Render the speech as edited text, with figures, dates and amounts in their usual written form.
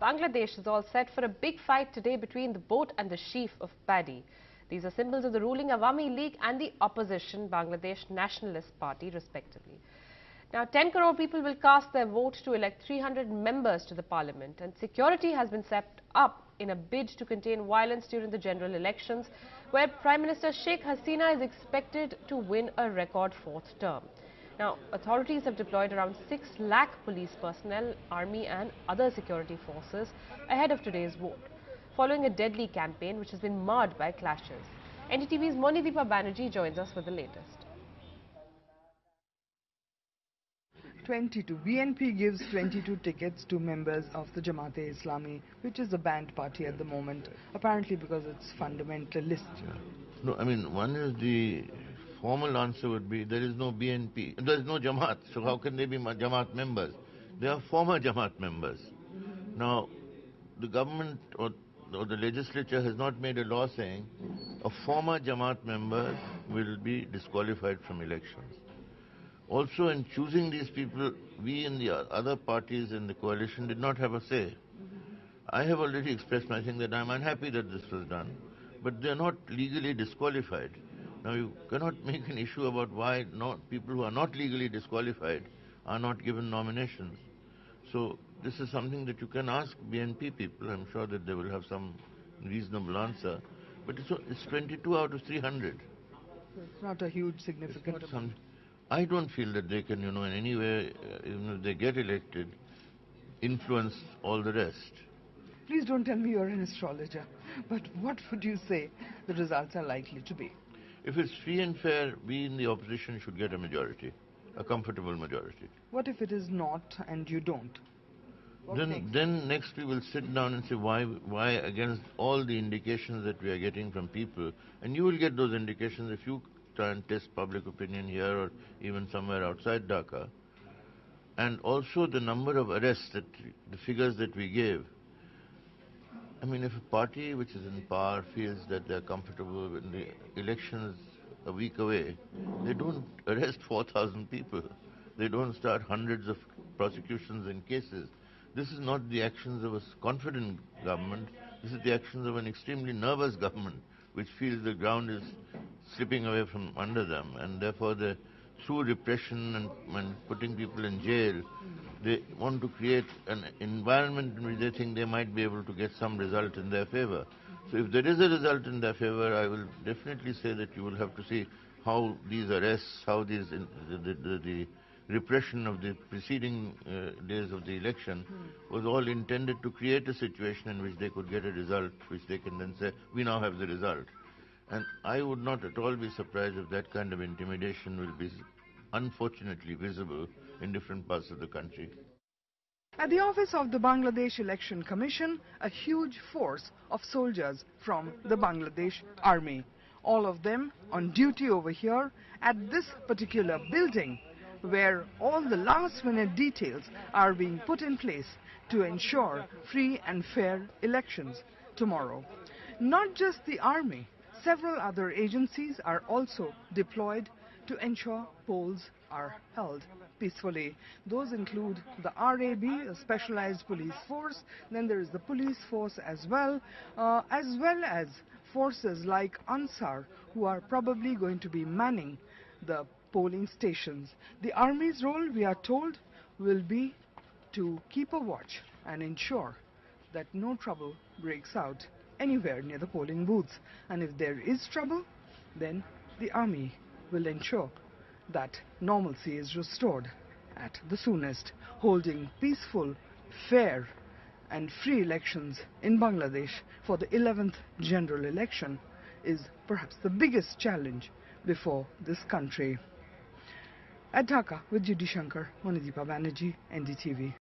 Bangladesh is all set for a big fight today between the boat and the sheaf of paddy. These are symbols of the ruling Awami League and the opposition Bangladesh Nationalist Party, respectively. Now, 10 crore people will cast their vote to elect 300 members to the parliament, and security has been set up in a bid to contain violence during the general elections, where Prime Minister Sheikh Hasina is expected to win a record fourth term. Now, authorities have deployed around 6 lakh police personnel, army and other security forces ahead of today's vote, following a deadly campaign which has been marred by clashes. NDTV's Monideepa Banerjee joins us with the latest. 22. BNP gives 22 tickets to members of the Jamaat-e-Islami, which is a banned party at the moment, apparently because it's fundamentalist. No, I mean, one is the formal answer would be there is no BNP, there is no Jamaat, so how can they be Jamaat members? They are former Jamaat members. Now, the government or the legislature has not made a law saying a former Jamaat member will be disqualified from elections. Also, in choosing these people, we and the other parties in the coalition did not have a say. I have already expressed my thing that I'm unhappy that this was done, but they're not legally disqualified. Now, you cannot make an issue about why people who are not legally disqualified are not given nominations. So, this is something that you can ask BNP people. I'm sure that they will have some reasonable answer. But it's 22 out of 300. It's not a huge significant amount. I don't feel that they can, in any way, even if they get elected, influence all the rest. Please don't tell me you're an astrologer, but what would you say the results are likely to be? If it's free and fair, we in the opposition should get a majority, a comfortable majority. What if it is not and you don't? Then next we will sit down and say why against all the indications that we are getting from people, and you will get those indications if you try and test public opinion here or even somewhere outside Dhaka. And also the number of arrests, the figures that we gave. I mean, if a party which is in power feels that they're comfortable when the election is a week away, they don't arrest 4,000 people. They don't start hundreds of prosecutions and cases. This is not the actions of a confident government. This is the actions of an extremely nervous government, which feels the ground is slipping away from under them, and therefore through repression and putting people in jail, they want to create an environment in which they think they might be able to get some result in their favor. So if there is a result in their favor, I will definitely say that you will have to see how these arrests, how these the repression of the preceding days of the election was all intended to create a situation in which they could get a result, which they can then say, we now have the result. And I would not at all be surprised if that kind of intimidation will be unfortunately visible in different parts of the country. At the office of the Bangladesh Election Commission, a huge force of soldiers from the Bangladesh Army. All of them on duty over here at this particular building, where all the last-minute details are being put in place to ensure free and fair elections tomorrow. Not just the army, several other agencies are also deployed to ensure polls are held peacefully. Those include the RAB, a specialized police force, then there is the police force as well as forces like Ansar, who are probably going to be manning the polling stations. The army's role, we are told, will be to keep a watch and ensure that no trouble breaks out anywhere near the polling booths. And if there is trouble, then the army will ensure that normalcy is restored at the soonest. Holding peaceful, fair and free elections in Bangladesh for the 11th general election is perhaps the biggest challenge before this country. At Dhaka with Judy Shankar, Monideepa Banerjee, NDTV.